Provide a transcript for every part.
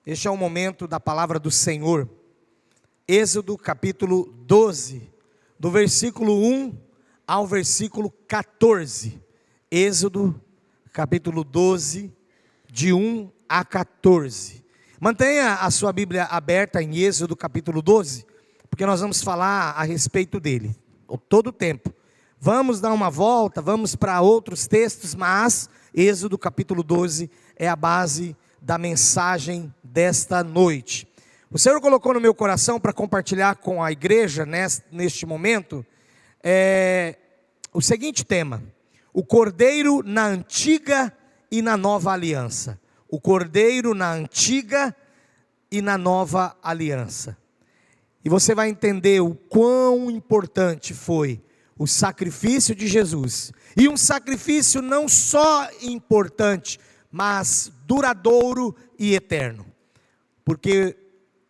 Este é o momento da palavra do Senhor. Êxodo capítulo 12, do versículo 1 ao versículo 14. Êxodo capítulo 12, de 1 a 14. Mantenha a sua Bíblia aberta em Êxodo capítulo 12, porque nós vamos falar a respeito dele, todo o tempo. Vamos dar uma volta, vamos para outros textos, mas Êxodo capítulo 12 é a base da mensagem desta noite. O Senhor colocou no meu coração para compartilhar com a igreja neste momento o seguinte tema: o Cordeiro na antiga e na nova aliança. O Cordeiro na antiga e na nova aliança. E você vai entender o quão importante foi o sacrifício de Jesus. E um sacrifício não só importante, mas duradouro e eterno. Porque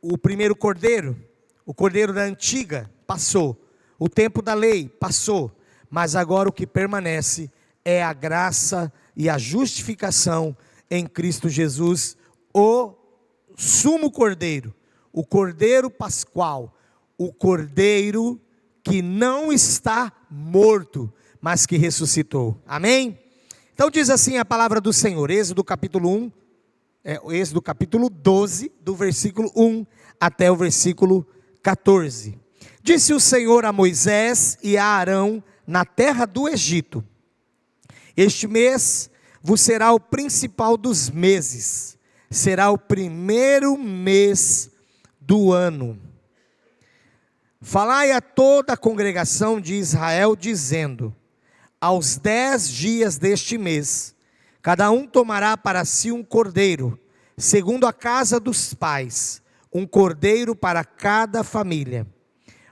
o primeiro cordeiro, o cordeiro da antiga, passou. O tempo da lei passou. Mas agora o que permanece é a graça e a justificação em Cristo Jesus, o sumo cordeiro, o cordeiro pascual, o cordeiro que não está morto, mas que ressuscitou. Amém? Então diz assim a palavra do Senhor, Êxodo capítulo 12, do versículo 1 até o versículo 14. Disse o Senhor a Moisés e a Arão na terra do Egito: este mês vos será o principal dos meses, será o primeiro mês do ano. Falai a toda a congregação de Israel, dizendo: aos 10 dias deste mês, cada um tomará para si um cordeiro, segundo a casa dos pais, um cordeiro para cada família.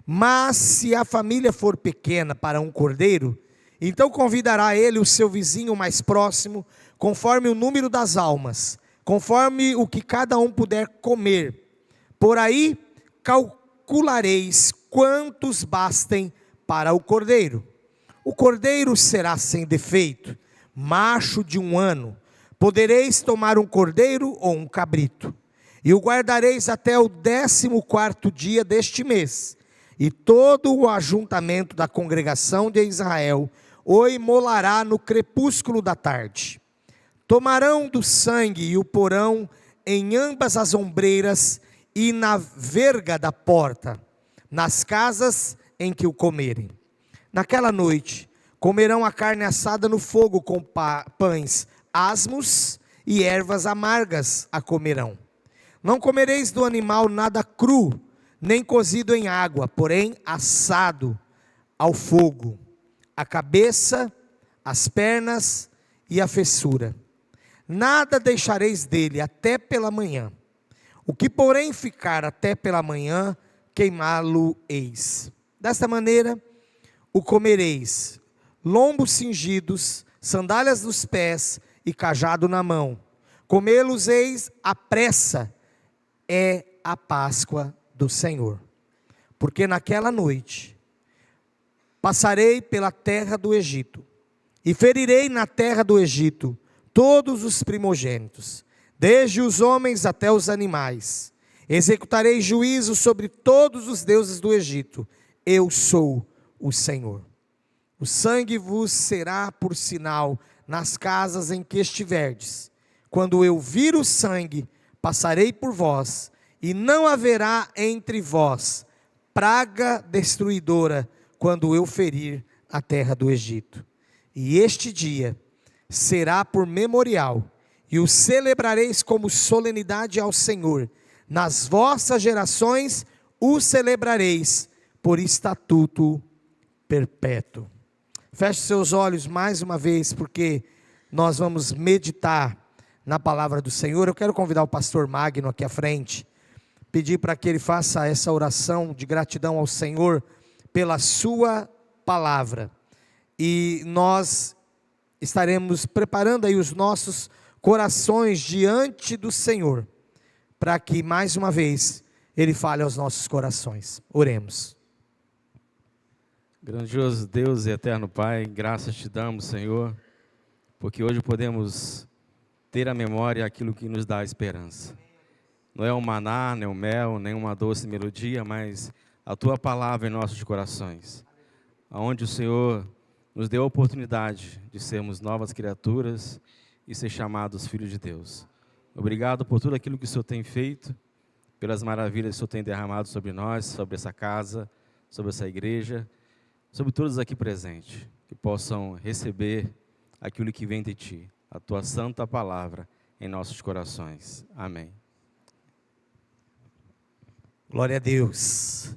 Mas se a família for pequena para um cordeiro, então convidará ele o seu vizinho mais próximo, conforme o número das almas, conforme o que cada um puder comer. Por aí calculareis quantos bastem para o cordeiro. O cordeiro será sem defeito, macho de 1 ano. Podereis tomar um cordeiro ou um cabrito, e o guardareis até o 14º dia deste mês. E todo o ajuntamento da congregação de Israel o imolará no crepúsculo da tarde. Tomarão do sangue e o porão em ambas as ombreiras e na verga da porta, nas casas em que o comerem. Naquela noite comerão a carne assada no fogo com pães asmos e ervas amargas a comerão. Não comereis do animal nada cru, nem cozido em água, porém assado ao fogo, a cabeça, as pernas e a fessura. Nada deixareis dele até pela manhã. O que porém ficar até pela manhã, queimá-lo-eis. Desta maneira o comereis: lombos cingidos, sandálias nos pés e cajado na mão. Comê-los-eis à pressa, é a Páscoa do Senhor. Porque naquela noite passarei pela terra do Egito, e ferirei na terra do Egito todos os primogênitos, desde os homens até os animais. Executarei juízo sobre todos os deuses do Egito. Eu sou o Senhor. O sangue vos será por sinal nas casas em que estiverdes. Quando eu vir o sangue, passarei por vós, e não haverá entre vós praga destruidora, quando eu ferir a terra do Egito. E este dia será por memorial, e o celebrareis como solenidade ao Senhor. Nas vossas gerações o celebrareis por estatuto perpétuo. Feche seus olhos mais uma vez, porque nós vamos meditar na palavra do Senhor. Eu quero convidar o pastor Magno aqui à frente, pedir para que ele faça essa oração de gratidão ao Senhor pela sua palavra. E nós estaremos preparando aí os nossos corações diante do Senhor, para que mais uma vez Ele fale aos nossos corações. Oremos. Grandioso Deus e eterno Pai, graças te damos, Senhor, porque hoje podemos ter a memória aquilo que nos dá a esperança. Não é um maná, nem um mel, nem uma doce melodia, mas a Tua palavra em nossos corações. Onde o Senhor nos deu a oportunidade de sermos novas criaturas e ser chamados filhos de Deus. Obrigado por tudo aquilo que o Senhor tem feito, pelas maravilhas que o Senhor tem derramado sobre nós, sobre essa casa, sobre essa igreja, sobre todos aqui presentes, que possam receber aquilo que vem de Ti, a Tua santa palavra em nossos corações. Amém. Glória a Deus.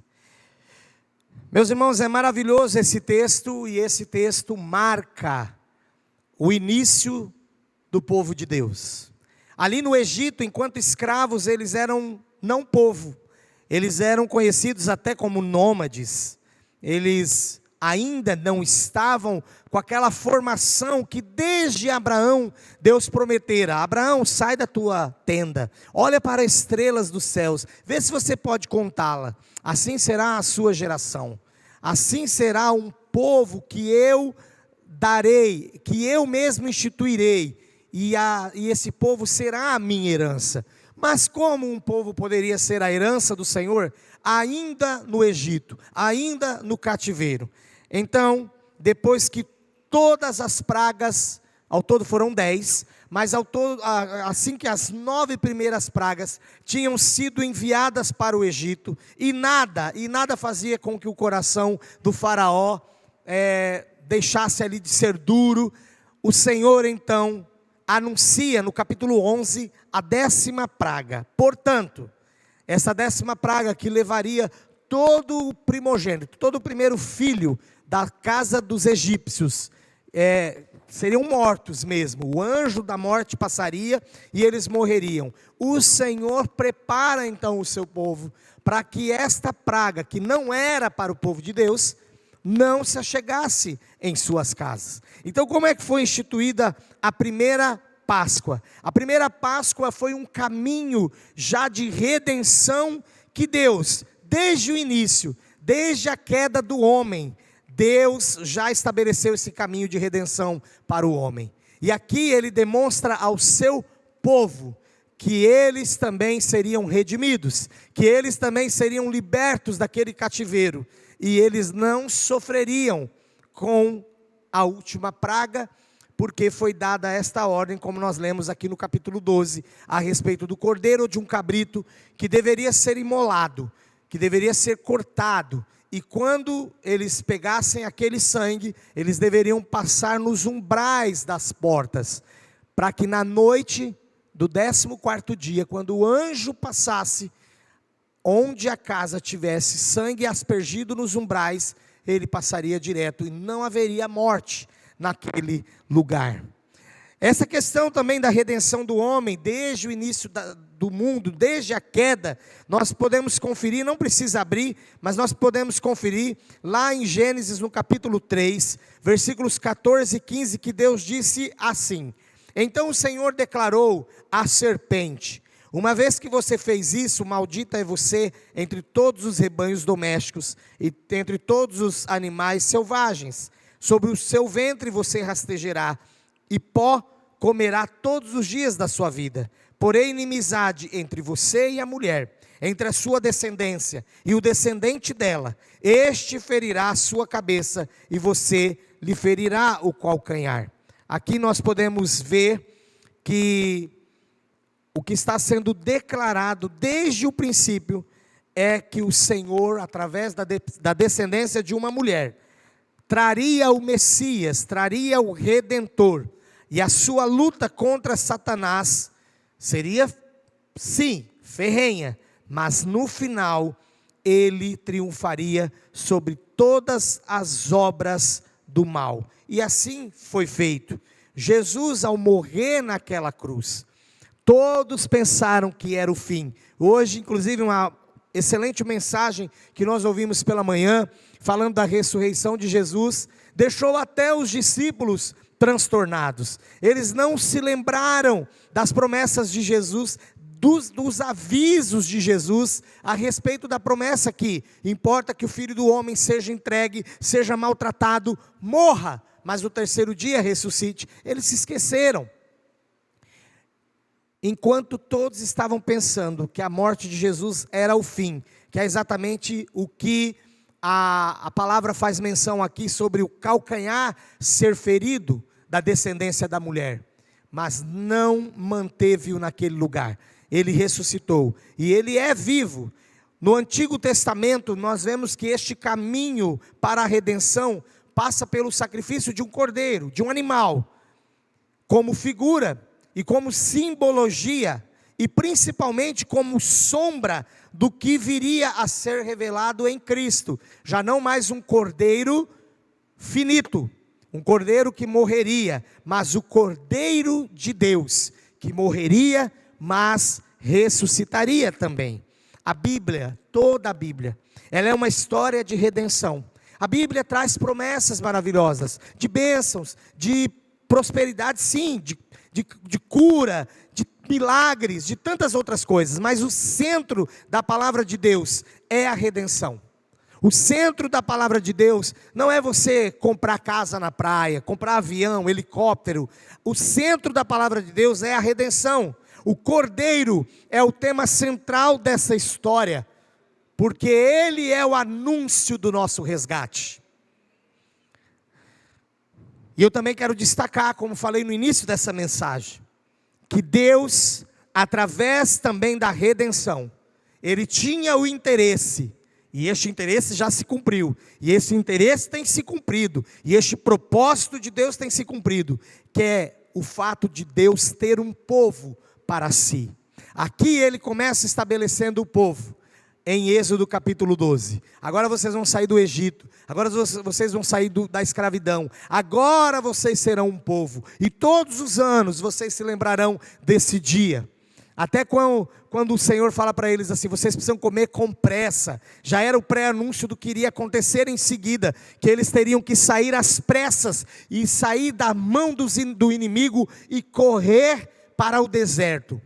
Meus irmãos, é maravilhoso esse texto, e esse texto marca o início do povo de Deus. Ali no Egito, enquanto escravos, eles eram não povo, eles eram conhecidos até como nômades. Eles ainda não estavam com aquela formação que desde Abraão Deus prometera: Abraão, sai da tua tenda, olha para as estrelas dos céus, vê se você pode contá-la, assim será a sua geração, assim será um povo que eu darei, que eu mesmo instituirei, e esse povo será a minha herança. Mas como um povo poderia ser a herança do Senhor, ainda no Egito, ainda no cativeiro? Então, depois que todas as pragas, ao todo foram 10, mas ao todo, assim que as 9 primeiras pragas tinham sido enviadas para o Egito, e nada fazia com que o coração do faraó deixasse ali de ser duro, o Senhor então anuncia no capítulo 11 a 10ª praga. Portanto, essa 10ª praga que levaria todo o primogênito, todo o primeiro filho da casa dos egípcios, seriam mortos mesmo. O anjo da morte passaria e eles morreriam. O Senhor prepara então o seu povo para que esta praga, que não era para o povo de Deus, não se achegasse em suas casas. Então, como é que foi instituída a primeira Páscoa? A primeira Páscoa foi um caminho já de redenção que Deus, desde o início, desde a queda do homem, Deus já estabeleceu esse caminho de redenção para o homem. E aqui ele demonstra ao seu povo que eles também seriam redimidos, que eles também seriam libertos daquele cativeiro, e eles não sofreriam com a última praga, porque foi dada esta ordem, como nós lemos aqui no capítulo 12, a respeito do cordeiro ou de um cabrito, que deveria ser imolado, que deveria ser cortado, e quando eles pegassem aquele sangue, eles deveriam passar nos umbrais das portas, para que na noite do 14º dia, quando o anjo passasse, onde a casa tivesse sangue aspergido nos umbrais, ele passaria direto, e não haveria morte naquele lugar. Essa questão também da redenção do homem, desde o início do mundo, desde a queda, nós podemos conferir, não precisa abrir, mas nós podemos conferir lá em Gênesis, no capítulo 3, versículos 14 e 15, que Deus disse assim: então o Senhor declarou à serpente: uma vez que você fez isso, maldita é você entre todos os rebanhos domésticos e entre todos os animais selvagens. Sobre o seu ventre você rastejará, e pó comerá todos os dias da sua vida. Porém, inimizade entre você e a mulher, entre a sua descendência e o descendente dela. Este ferirá a sua cabeça, e você lhe ferirá o calcanhar. Aqui nós podemos ver que o que está sendo declarado desde o princípio é que o Senhor, através da descendência de uma mulher, traria o Messias, traria o Redentor, e a sua luta contra Satanás seria, sim, ferrenha, mas no final ele triunfaria sobre todas as obras do mal. E assim foi feito. Jesus, ao morrer naquela cruz, todos pensaram que era o fim. Hoje, inclusive, uma excelente mensagem que nós ouvimos pela manhã, falando da ressurreição de Jesus, deixou até os discípulos transtornados. Eles não se lembraram das promessas de Jesus, dos avisos de Jesus, a respeito da promessa que importa que o Filho do Homem seja entregue, seja maltratado, morra, mas no terceiro dia ressuscite. Eles se esqueceram. enquanto todos estavam pensando que a morte de Jesus era o fim, que é exatamente o que a palavra faz menção aqui sobre o calcanhar ser ferido da descendência da mulher, mas não manteve-o naquele lugar. Ele ressuscitou e ele é vivo. No Antigo Testamento nós vemos que este caminho para a redenção passa pelo sacrifício de um cordeiro, de um animal, como figura e como simbologia, e principalmente como sombra do que viria a ser revelado em Cristo. Já não mais um cordeiro finito, um cordeiro que morreria, mas o Cordeiro de Deus, que morreria, mas ressuscitaria também. A Bíblia, toda a Bíblia, ela é uma história de redenção. A Bíblia traz promessas maravilhosas, de bênçãos, de prosperidade, sim, de cura, de milagres, de tantas outras coisas, mas o centro da palavra de Deus é a redenção. O centro da palavra de Deus não é você comprar casa na praia, comprar avião, helicóptero. O centro da palavra de Deus é a redenção. O Cordeiro é o tema central dessa história, porque ele é o anúncio do nosso resgate. E eu também quero destacar, como falei no início dessa mensagem, que Deus, através também da redenção, ele tinha o interesse, e este interesse já se cumpriu, e esse interesse tem se cumprido, e este propósito de Deus tem se cumprido, que é o fato de Deus ter um povo para si. Aqui ele começa estabelecendo o povo, em Êxodo capítulo 12, agora vocês vão sair do Egito, agora vocês vão sair da escravidão, agora vocês serão um povo, e todos os anos vocês se lembrarão desse dia, até quando o Senhor fala para eles assim, vocês precisam comer com pressa, já era o pré-anúncio do que iria acontecer em seguida, que eles teriam que sair às pressas, e sair da mão do inimigo, e correr para o deserto.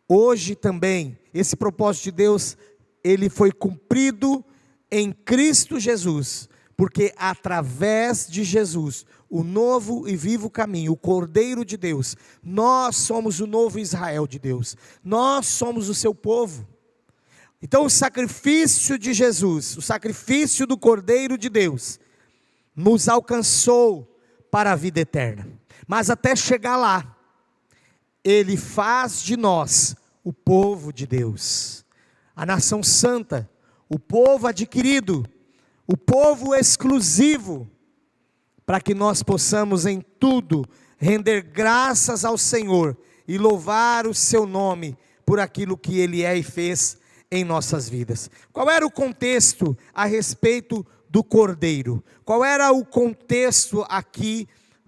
Hoje também, esse propósito de Deus, ele foi cumprido em Cristo Jesus, porque através de Jesus, o novo e vivo caminho, o Cordeiro de Deus, nós somos o novo Israel de Deus, nós somos o seu povo. Então o sacrifício de Jesus, o sacrifício do Cordeiro de Deus, nos alcançou para a vida eterna, mas até chegar lá, ele faz de nós o povo de Deus, a nação santa, o povo adquirido, o povo exclusivo, para que nós possamos em tudo render graças ao Senhor e louvar o seu nome por aquilo que ele é e fez em nossas vidas. Qual era o contexto a respeito do Cordeiro? Qual era o contexto aqui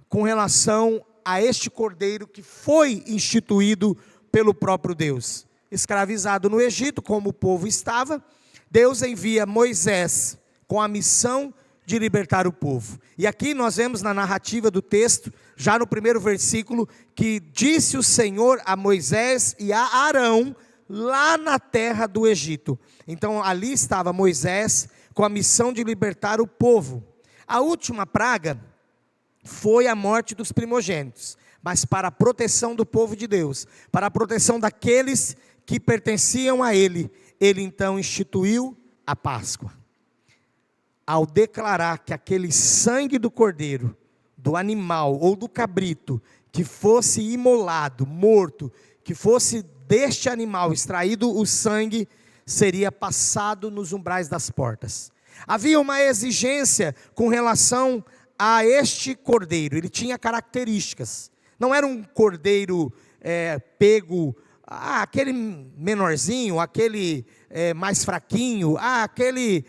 com relação a este Cordeiro que foi instituído pelo próprio Deus? Escravizado no Egito, como o povo estava, Deus envia Moisés com a missão de libertar o povo. E aqui nós vemos na narrativa do texto, já no primeiro versículo, que disse o Senhor a Moisés e a Arão, lá na terra do Egito. Então ali estava Moisés com a missão de libertar o povo. A última praga foi a morte dos primogênitos, mas para a proteção do povo de Deus, para a proteção daqueles que pertenciam a ele, ele então instituiu a Páscoa. Ao declarar que aquele sangue do cordeiro, do animal ou do cabrito, que fosse imolado, morto, que fosse deste animal extraído o sangue, seria passado nos umbrais das portas. Havia uma exigência com relação a este cordeiro, ele tinha características, não era um cordeiro pego, aquele menorzinho, aquele mais fraquinho, aquele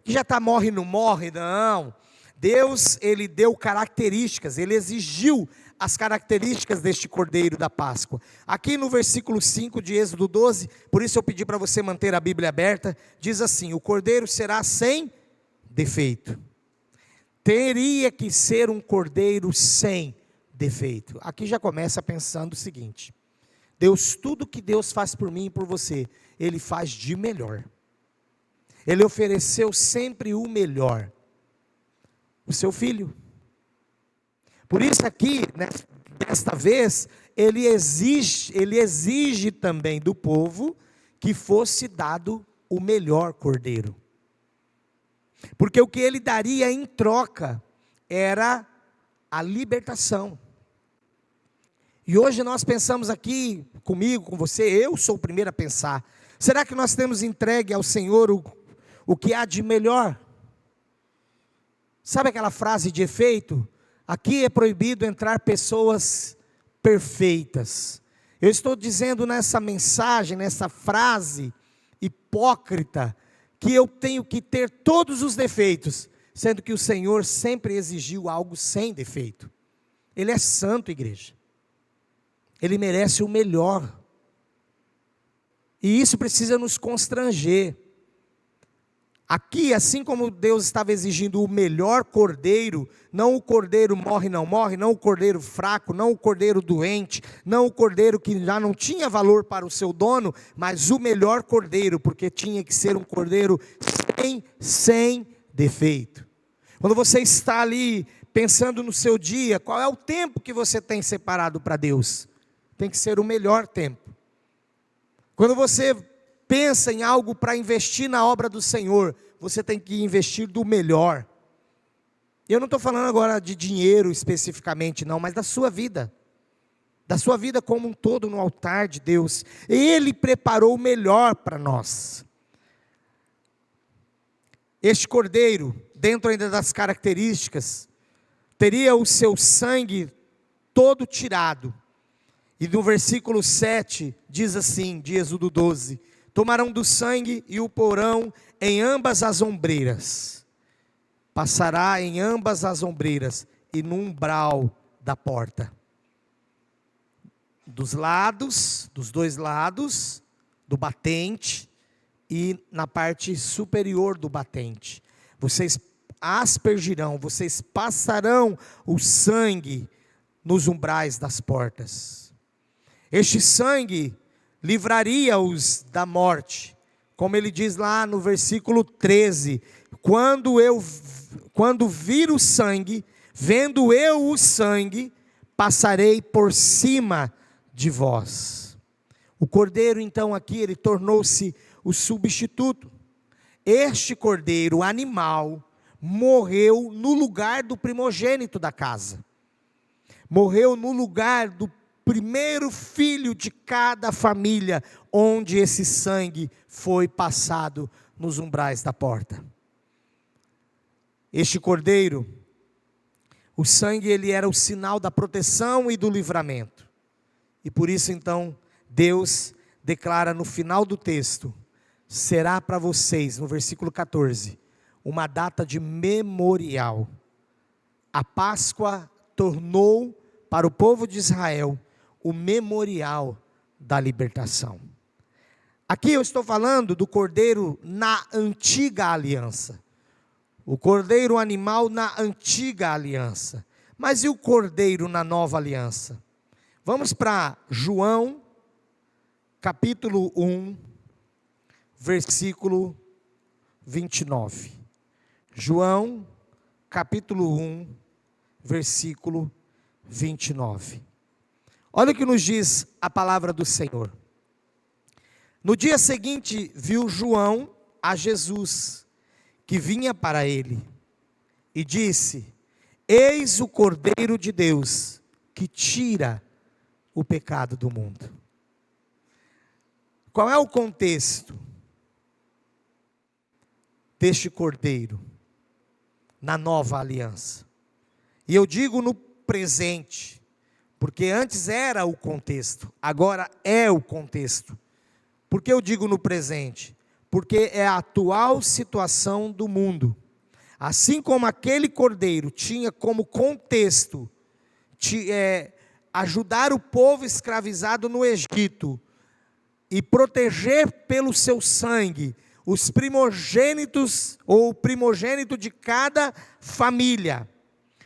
que já morre não morre, não. Deus, ele deu características, ele exigiu as características deste cordeiro da Páscoa. Aqui no versículo 5 de Êxodo 12, por isso eu pedi para você manter a Bíblia aberta, diz assim: o cordeiro será sem defeito. Teria que ser um cordeiro sem defeito. Aqui já começa pensando o seguinte: Deus, tudo que Deus faz por mim e por você, Ele faz de melhor. Ele ofereceu sempre o melhor, o seu filho. Por isso aqui, desta vez, ele exige também do povo que fosse dado o melhor cordeiro. Porque o que ele daria em troca era a libertação. E hoje nós pensamos aqui, comigo, com você, eu sou o primeiro a pensar, será que nós temos entregue ao Senhor o que há de melhor? Sabe aquela frase de efeito? Aqui é proibido entrar pessoas perfeitas. Eu estou dizendo nessa mensagem, nessa frase hipócrita, que eu tenho que ter todos os defeitos, sendo que o Senhor sempre exigiu algo sem defeito. Ele é santo, igreja. Ele merece o melhor. E isso precisa nos constranger. Aqui, assim como Deus estava exigindo o melhor cordeiro, não o cordeiro morre, não o cordeiro fraco, não o cordeiro doente, não o cordeiro que já não tinha valor para o seu dono, mas o melhor cordeiro, porque tinha que ser um cordeiro sem defeito. Quando você está ali pensando no seu dia, qual é o tempo que você tem separado para Deus? Tem que ser o melhor tempo. Quando você pensa em algo para investir na obra do Senhor, você tem que investir do melhor. Eu não estou falando agora de dinheiro especificamente não, mas da sua vida como um todo no altar de Deus. Ele preparou o melhor para nós. Este cordeiro, dentro ainda das características, teria o seu sangue todo tirado. E no versículo 7 diz assim, de Êxodo 12: tomarão do sangue e o porão em ambas as ombreiras. Passará em ambas as ombreiras e no umbral da porta. Dos dois lados, do batente e na parte superior do batente. Vocês aspergirão, vocês passarão o sangue nos umbrais das portas. Este sangue livraria-os da morte, como ele diz lá no versículo 13, quando vir o sangue, vendo eu o sangue, passarei por cima de vós. O cordeiro então aqui, ele tornou-se o substituto. Este cordeiro animal morreu no lugar do primogênito da casa, morreu no lugar do primeiro filho de cada família, onde esse sangue foi passado nos umbrais da porta. Este cordeiro, o sangue, ele era o sinal da proteção e do livramento. E por isso então, Deus declara no final do texto: será para vocês, no versículo 14, uma data de memorial. A Páscoa tornou para o povo de Israel o memorial da libertação. Aqui eu estou falando do cordeiro na antiga aliança. O cordeiro animal na antiga aliança. Mas e o cordeiro na nova aliança? Vamos para João, capítulo 1, versículo 29. João, capítulo 1, versículo 29. Olha o que nos diz a palavra do Senhor. No dia seguinte, viu João a Jesus, que vinha para ele, e disse: eis o Cordeiro de Deus, que tira o pecado do mundo. Qual é o contexto deste Cordeiro na nova aliança? E eu digo no presente, porque antes era o contexto, agora é o contexto. Por que eu digo no presente? Porque é a atual situação do mundo. Assim como aquele cordeiro tinha como contexto ajudar o povo escravizado no Egito e proteger pelo seu sangue os primogênitos ou o primogênito de cada família.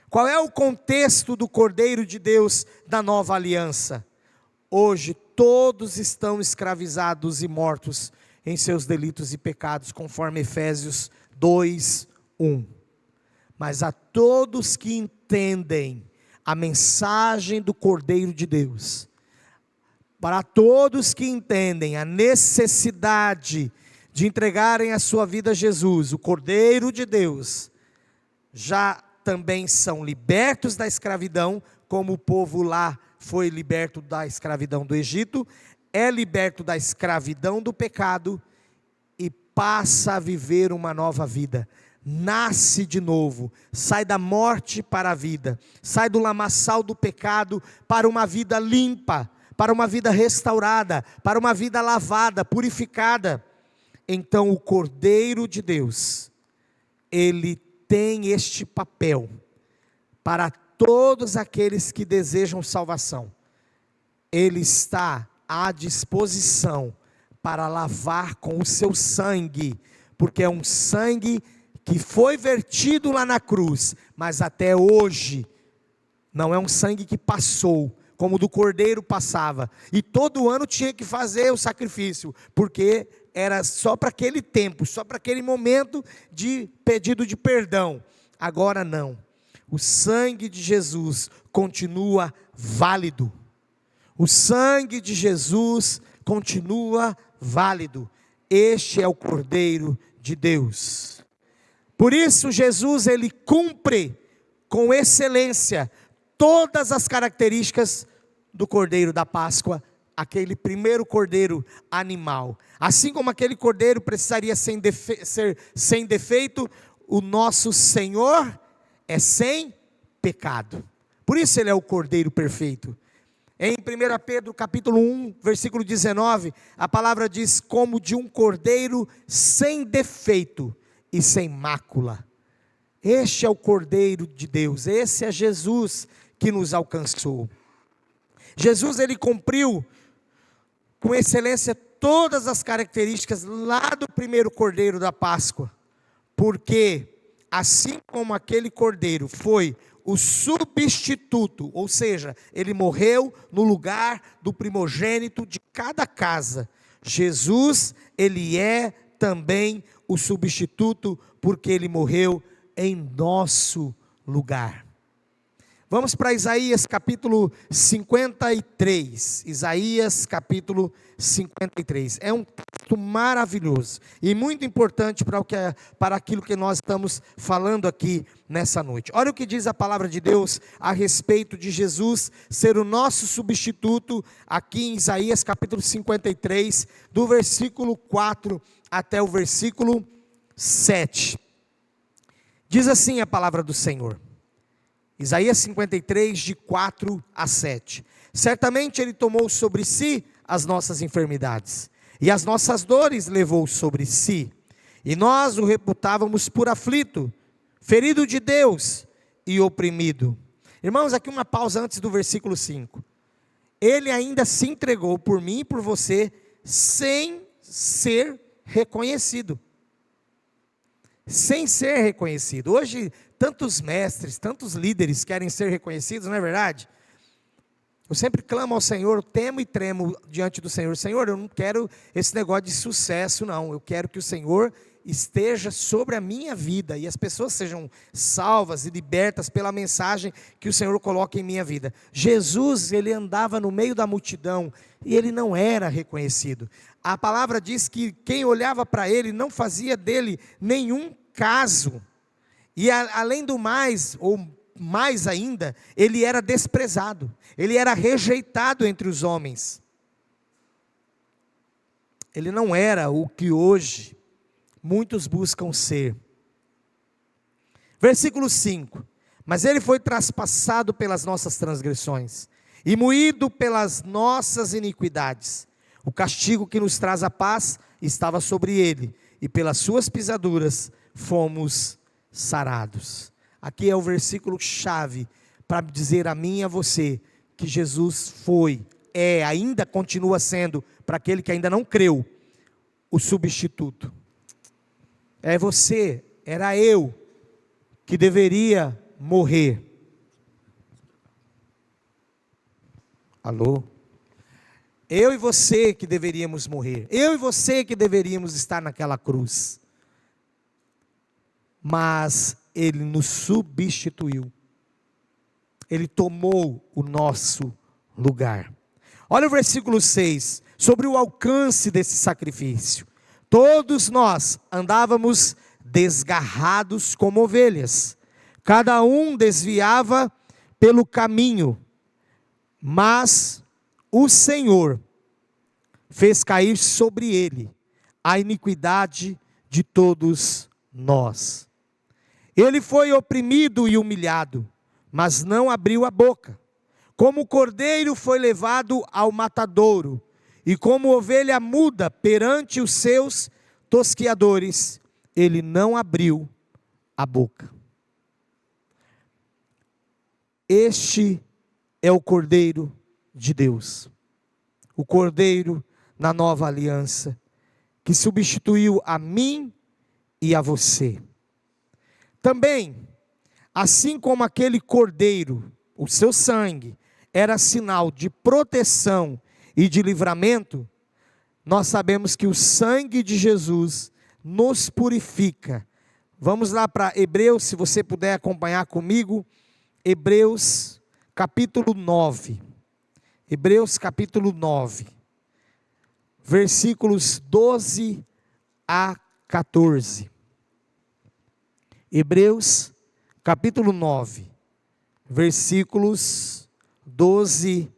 Qual é o contexto do Cordeiro de Deus da nova aliança? Hoje todos estão escravizados e mortos em seus delitos e pecados, conforme Efésios 2:1. Mas a todos que entendem a mensagem do Cordeiro de Deus, para todos que entendem a necessidade de entregarem a sua vida a Jesus, o Cordeiro de Deus, já também são libertos da escravidão, como o povo lá foi liberto da escravidão do Egito, é liberto da escravidão do pecado e passa a viver uma nova vida. Nasce de novo, sai da morte para a vida, sai do lamaçal do pecado para uma vida limpa, para uma vida restaurada, para uma vida lavada, purificada. Então o Cordeiro de Deus, ele tem este papel para todos aqueles que desejam salvação. Ele está à disposição para lavar com o seu sangue, porque é um sangue que foi vertido lá na cruz, mas até hoje não é um sangue que passou, como o do cordeiro passava, e todo ano tinha que fazer o sacrifício, porque era só para aquele tempo, só para aquele momento de pedido de perdão. Agora não, o sangue de Jesus continua válido, o sangue de Jesus continua válido. Este é o Cordeiro de Deus. Por isso Jesus, ele cumpre com excelência todas as características do Cordeiro da Páscoa, aquele primeiro cordeiro animal. Assim como aquele cordeiro precisaria ser sem defeito, o nosso Senhor é sem pecado. Por isso ele é o Cordeiro perfeito. Em 1 Pedro capítulo 1, versículo 19, a palavra diz: como de um cordeiro sem defeito e sem mácula. Este é o Cordeiro de Deus, esse é Jesus que nos alcançou. Jesus, ele cumpriu com excelência todas as características lá do primeiro cordeiro da Páscoa, porque assim como aquele cordeiro foi o substituto, ou seja, ele morreu no lugar do primogênito de cada casa, Jesus, ele é também o substituto, porque ele morreu em nosso lugar. Vamos para Isaías capítulo 53, Isaías capítulo 53, é um texto maravilhoso, e muito importante para aquilo que nós estamos falando aqui nessa noite. Olha o que diz a palavra de Deus a respeito de Jesus ser o nosso substituto, aqui em Isaías capítulo 53, do versículo 4 até o versículo 7, diz assim a palavra do Senhor, Isaías 53, de 4 a 7, certamente ele tomou sobre si as nossas enfermidades, e as nossas dores levou sobre si, e nós o reputávamos por aflito, ferido de Deus e oprimido. Irmãos, aqui uma pausa antes do versículo 5, ele ainda se entregou por mim e por você, sem ser reconhecido, sem ser reconhecido. Hoje tantos mestres, tantos líderes querem ser reconhecidos, não é verdade? Eu sempre clamo ao Senhor, temo e tremo diante do Senhor: Senhor, eu não quero esse negócio de sucesso não, eu quero que o Senhor esteja sobre a minha vida, e as pessoas sejam salvas e libertas pela mensagem que o Senhor coloca em minha vida. Jesus, ele andava no meio da multidão, e ele não era reconhecido. A palavra diz que quem olhava para ele não fazia dele nenhum caso, e além do mais, ou mais ainda, ele era desprezado, ele era rejeitado entre os homens, ele não era o que hoje muitos buscam ser. Versículo 5, mas ele foi traspassado pelas nossas transgressões, e moído pelas nossas iniquidades, o castigo que nos traz a paz estava sobre ele, e pelas suas pisaduras fomos sarados. Aqui é o versículo chave para dizer a mim e a você que Jesus foi, ainda continua sendo, para aquele que ainda não creu, o substituto. É você, era eu que deveria morrer. Alô? Eu e você que deveríamos morrer, eu e você que deveríamos estar naquela cruz, mas ele nos substituiu, ele tomou o nosso lugar. Olha o versículo 6, sobre o alcance desse sacrifício. Todos nós andávamos desgarrados como ovelhas, cada um desviava pelo caminho, mas o Senhor fez cair sobre ele a iniquidade de todos nós. Ele foi oprimido e humilhado, mas não abriu a boca. Como o cordeiro foi levado ao matadouro, e como ovelha muda perante os seus tosquiadores, ele não abriu a boca. Este é o Cordeiro de Deus, o Cordeiro na nova aliança, que substituiu a mim e a você. Também, assim como aquele Cordeiro, o seu sangue era sinal de proteção e de livramento, nós sabemos que o sangue de Jesus nos purifica. Vamos lá para Hebreus, se você puder acompanhar comigo, Hebreus capítulo 9, Hebreus capítulo 9, versículos 12 a 14, Hebreus capítulo 9, versículos 12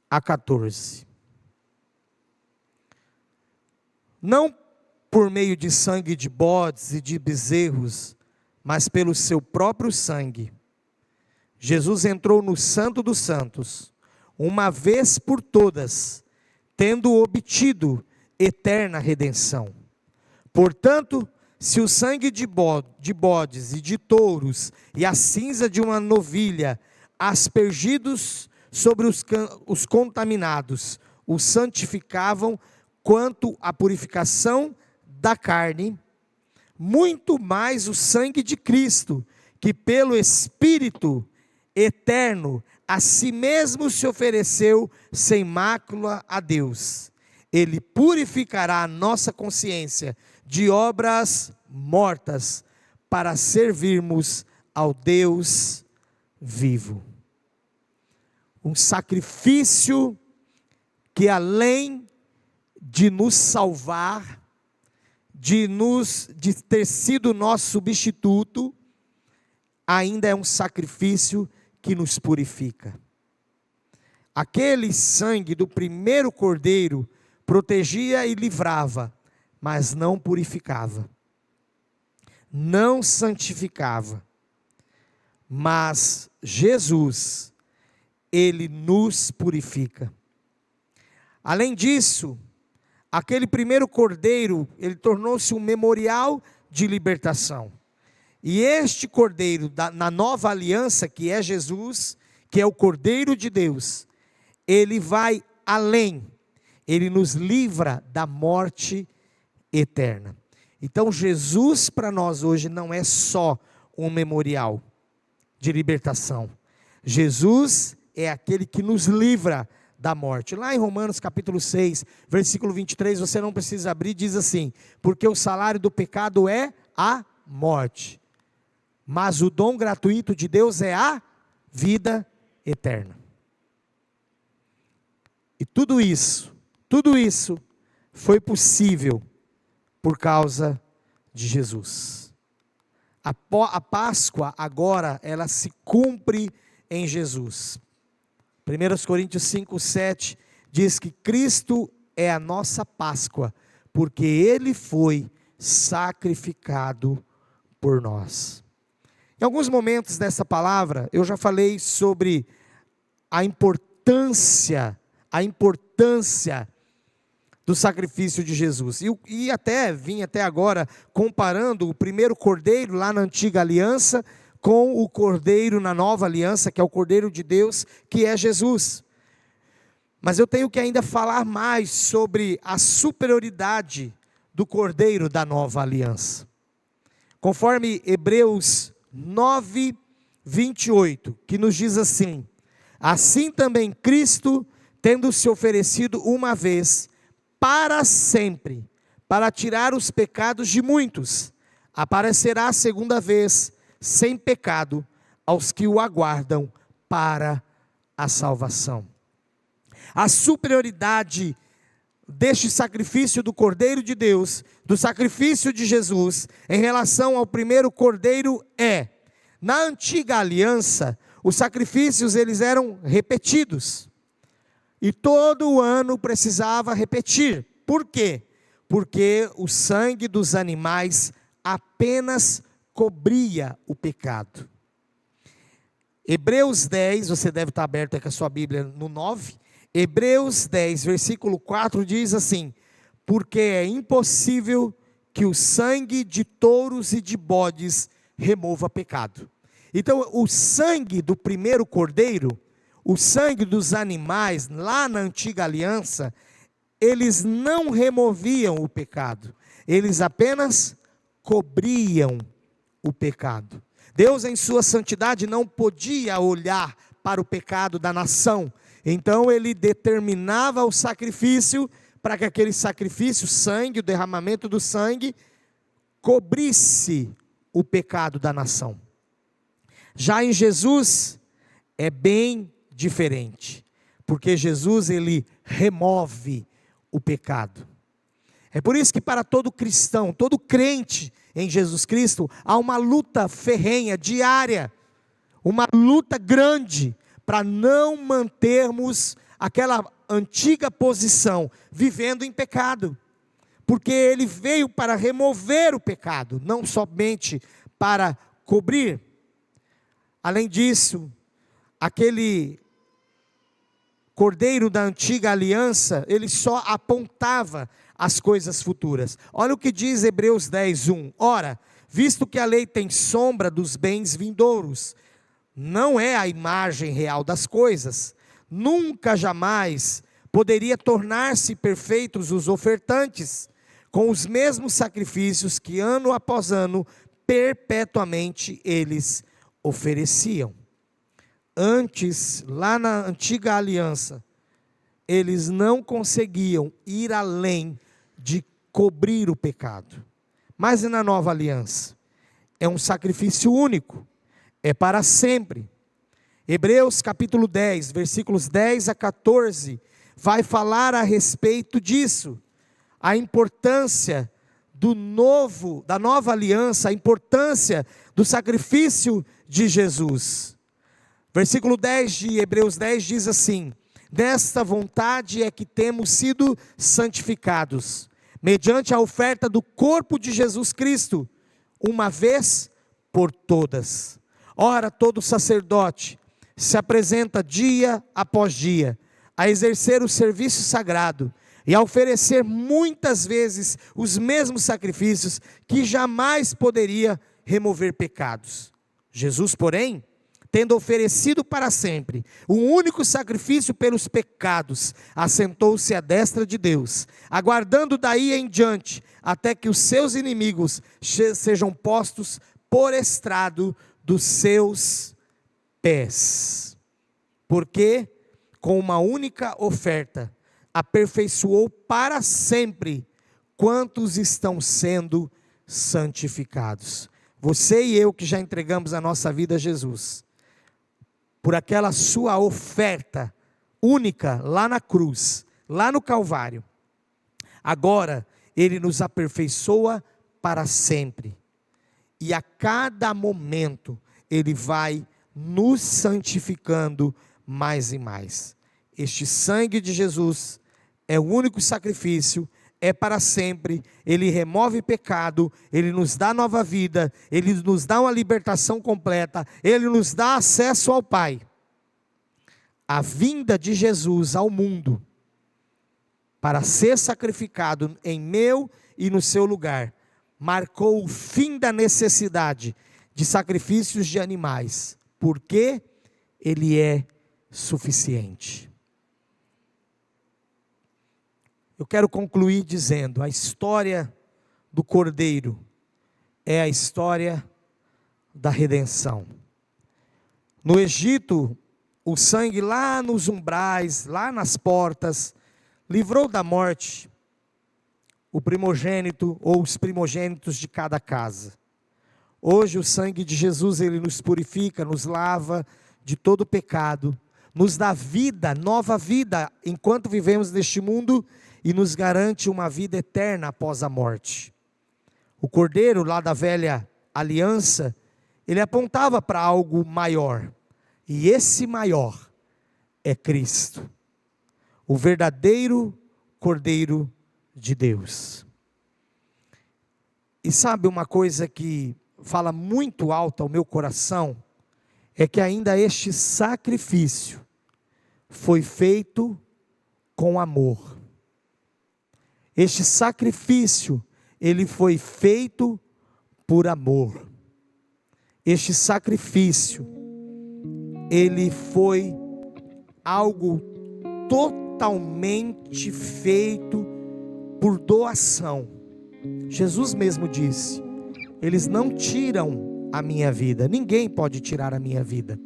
a 14. Não por meio de sangue de bodes e de bezerros, mas pelo seu próprio sangue, Jesus entrou no Santo dos Santos, uma vez por todas, tendo obtido eterna redenção. Portanto, se o sangue de bodes e de touros e a cinza de uma novilha, aspergidos sobre os contaminados, os santificavam quanto à purificação da carne, muito mais o sangue de Cristo, que pelo Espírito eterno a si mesmo se ofereceu sem mácula a Deus. Ele purificará a nossa consciência de obras mortas, para servirmos ao Deus vivo. Um sacrifício que, além de nos salvar, de ter sido nosso substituto, ainda é um sacrifício que nos purifica. Aquele sangue do primeiro cordeiro protegia e livrava, mas não purificava, não santificava. Mas Jesus, ele nos purifica. Além disso, aquele primeiro cordeiro, ele tornou-se um memorial de libertação. E este cordeiro, na nova aliança, que é Jesus, que é o Cordeiro de Deus, ele vai além, ele nos livra da morte eterna. Então Jesus para nós hoje não é só um memorial de libertação. Jesus é aquele que nos livra da morte. Lá em Romanos capítulo 6, versículo 23, você não precisa abrir, diz assim: porque o salário do pecado é a morte, mas o dom gratuito de Deus é a vida eterna. E tudo isso foi possível por causa de Jesus. A Páscoa agora, ela se cumpre em Jesus. 1 Coríntios 5, 7 diz que Cristo é a nossa Páscoa, porque Ele foi sacrificado por nós. Em alguns momentos dessa palavra, eu já falei sobre a importância do sacrifício de Jesus. E vim até agora comparando o primeiro cordeiro lá na antiga aliança com o cordeiro na nova aliança, que é o Cordeiro de Deus, que é Jesus. Mas eu tenho que ainda falar mais sobre a superioridade do cordeiro da nova aliança. Conforme Hebreus 9, 28, que nos diz assim: assim também Cristo, tendo se oferecido uma vez, para sempre, para tirar os pecados de muitos, aparecerá a segunda vez, sem pecado, aos que o aguardam para a salvação. A superioridade deste sacrifício do Cordeiro de Deus, do sacrifício de Jesus, em relação ao primeiro Cordeiro na antiga aliança, os sacrifícios eles eram repetidos. E todo ano precisava repetir. Por quê? Porque o sangue dos animais apenas cobria o pecado. Hebreus 10, você deve estar aberto aí com a sua Bíblia no 9. Hebreus 10, versículo 4 diz assim: porque é impossível que o sangue de touros e de bodes remova pecado. Então, o sangue do primeiro cordeiro, o sangue dos animais, lá na antiga aliança, eles não removiam o pecado, eles apenas cobriam o pecado. Deus, em sua santidade, não podia olhar para o pecado da nação, então ele determinava o sacrifício, para que aquele sacrifício, sangue, o derramamento do sangue, cobrisse o pecado da nação. Já em Jesus, é bem diferente, porque Jesus, ele remove o pecado. É por isso que para todo cristão, todo crente em Jesus Cristo, há uma luta ferrenha, diária, uma luta grande, para não mantermos aquela antiga posição, vivendo em pecado, porque ele veio para remover o pecado, não somente para cobrir. Além disso, aquele cordeiro da antiga aliança, ele só apontava as coisas futuras. Olha o que diz Hebreus 10, 1. Ora, visto que a lei tem sombra dos bens vindouros, não é a imagem real das coisas, nunca jamais poderia tornar-se perfeitos os ofertantes, com os mesmos sacrifícios que ano após ano, perpetuamente eles ofereciam. Antes, lá na antiga aliança, eles não conseguiam ir além de cobrir o pecado. Mas na nova aliança, é um sacrifício único, é para sempre. Hebreus capítulo 10, versículos 10 a 14, vai falar a respeito disso, a importância da nova aliança, a importância do sacrifício de Jesus. Versículo 10 de Hebreus 10 diz assim: desta vontade é que temos sido santificados, mediante a oferta do corpo de Jesus Cristo, uma vez por todas. Ora, todo sacerdote se apresenta dia após dia, a exercer o serviço sagrado, e a oferecer muitas vezes os mesmos sacrifícios, que jamais poderia remover pecados. Jesus, porém, tendo oferecido para sempre o único sacrifício pelos pecados, assentou-se à destra de Deus, aguardando daí em diante, até que os seus inimigos sejam postos por estrado dos seus pés. Porque com uma única oferta aperfeiçoou para sempre quantos estão sendo santificados. Você e eu que já entregamos a nossa vida a Jesus, por aquela sua oferta única lá na cruz, lá no Calvário, agora Ele nos aperfeiçoa para sempre, e a cada momento Ele vai nos santificando mais e mais. Este sangue de Jesus é o único sacrifício, é para sempre, Ele remove pecado, Ele nos dá nova vida, Ele nos dá uma libertação completa, Ele nos dá acesso ao Pai. A vinda de Jesus ao mundo, para ser sacrificado em meu e no seu lugar, marcou o fim da necessidade de sacrifícios de animais, porque Ele é suficiente. Eu quero concluir dizendo, a história do Cordeiro é a história da redenção. No Egito, o sangue lá nos umbrais, lá nas portas, livrou da morte o primogênito ou os primogênitos de cada casa. Hoje o sangue de Jesus, ele nos purifica, nos lava de todo pecado, nos dá vida, nova vida, enquanto vivemos neste mundo, e nos garante uma vida eterna após a morte. O Cordeiro, lá da velha aliança, ele apontava para algo maior, e esse maior é Cristo, o verdadeiro Cordeiro de Deus. E sabe uma coisa que fala muito alto ao meu coração, é que ainda este sacrifício foi feito com amor. Este sacrifício, ele foi feito por amor. Este sacrifício, ele foi algo totalmente feito por doação. Jesus mesmo disse: eles não tiram a minha vida, ninguém pode tirar a minha vida,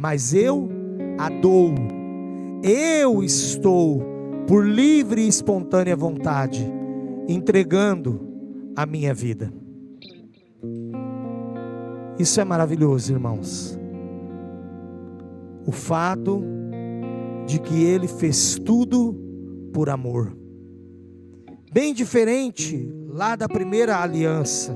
mas eu a dou. Eu estou, por livre e espontânea vontade, entregando a minha vida. Isso é maravilhoso, irmãos. O fato de que Ele fez tudo por amor. Bem diferente lá da primeira aliança,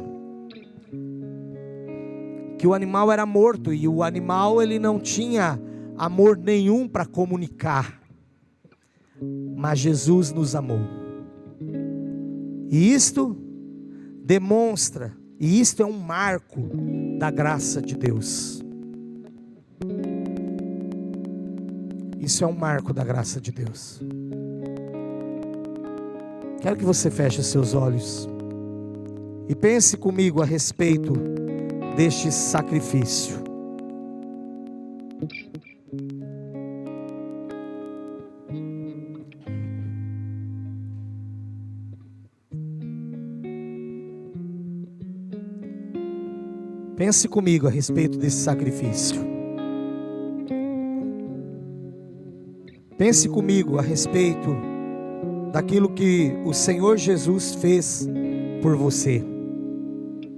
que o animal era morto, e o animal ele não tinha amor nenhum para comunicar, mas Jesus nos amou, e isto demonstra, e isto é um marco da graça de Deus. Isso é um marco da graça de Deus. Quero que você feche os seus olhos e pense comigo a respeito deste sacrifício. Pense comigo a respeito desse sacrifício. Pense comigo a respeito daquilo que o Senhor Jesus fez por você,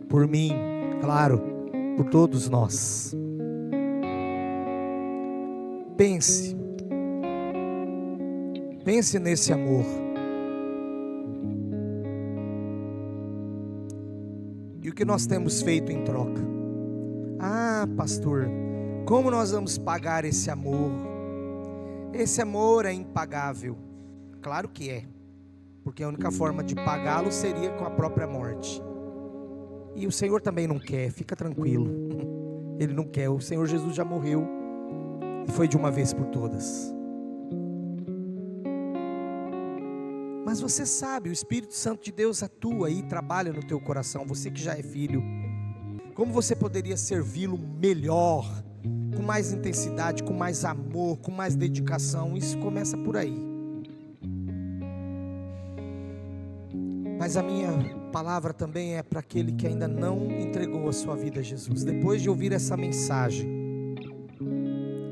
por mim, claro, por todos nós. Pense nesse amor. E o que nós temos feito em troca? Ah, pastor, como nós vamos pagar esse amor? Esse amor é impagável. Claro que é, porque a única forma de pagá-lo seria com a própria morte. E o Senhor também não quer, fica tranquilo. Ele não quer, o Senhor Jesus já morreu e foi de uma vez por todas. Mas você sabe, o Espírito Santo de Deus atua e trabalha no teu coração. Você que já é filho, como você poderia servi-lo melhor, com mais intensidade, com mais amor, com mais dedicação? Isso começa por aí. Mas a minha palavra também é para aquele que ainda não entregou a sua vida a Jesus. Depois de ouvir essa mensagem,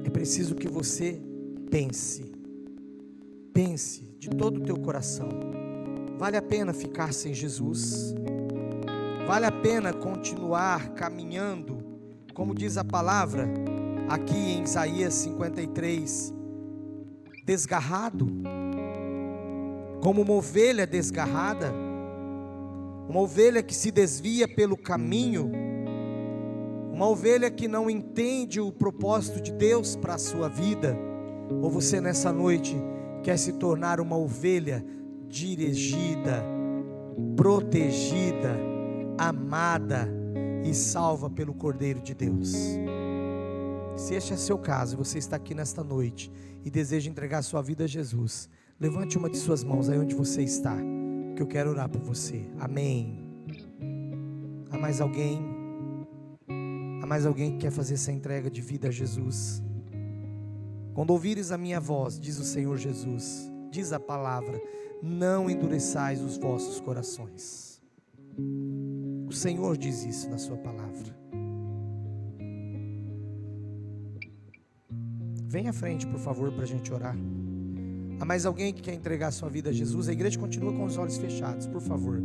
é preciso que você pense de todo o teu coração. Vale a pena ficar sem Jesus? Vale a pena continuar caminhando, como diz a palavra aqui em Isaías 53, desgarrado, como uma ovelha desgarrada, uma ovelha que se desvia pelo caminho, uma ovelha que não entende o propósito de Deus para a sua vida? Ou você nessa noite quer se tornar uma ovelha dirigida, protegida, amada e salva pelo Cordeiro de Deus? Se este é seu caso, você está aqui nesta noite e deseja entregar sua vida a Jesus, levante uma de suas mãos aí onde você está, que eu quero orar por você. Amém. Há mais alguém? Há mais alguém que quer fazer essa entrega de vida a Jesus? Quando ouvires a minha voz, diz o Senhor Jesus, diz a palavra, não endureçais os vossos corações. O Senhor diz isso na sua palavra. Vem à frente, por favor, para a gente orar. Há mais alguém que quer entregar sua vida a Jesus? A igreja continua com os olhos fechados, por favor.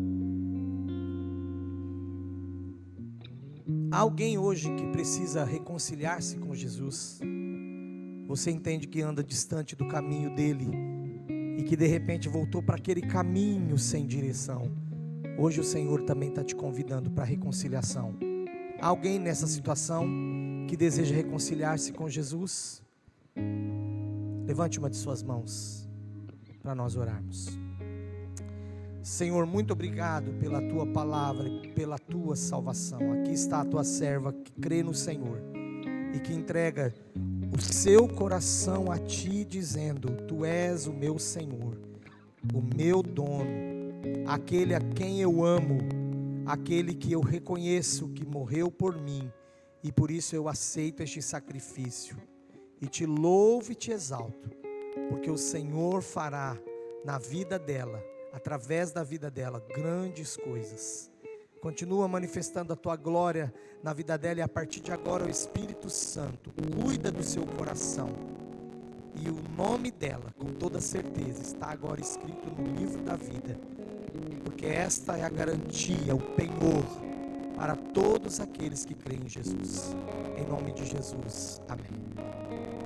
Há alguém hoje que precisa reconciliar-se com Jesus? Você entende que anda distante do caminho dele e que de repente voltou para aquele caminho sem direção. Hoje o Senhor também está te convidando para a reconciliação. Há alguém nessa situação que deseja reconciliar-se com Jesus? Levante uma de suas mãos para nós orarmos. Senhor, muito obrigado pela tua palavra e pela tua salvação. Aqui está a tua serva que crê no Senhor e que entrega o seu coração a ti, dizendo: tu és o meu Senhor, o meu dono, aquele a quem eu amo, aquele que eu reconheço que morreu por mim, e por isso eu aceito este sacrifício e te louvo e te exalto, porque o Senhor fará na vida dela, através da vida dela, grandes coisas. Continua manifestando a tua glória na vida dela, e a partir de agora o Espírito Santo cuida do seu coração, e o nome dela, com toda certeza, está agora escrito no livro da vida, porque esta é a garantia, o penhor para todos aqueles que creem em Jesus. Em nome de Jesus, amém.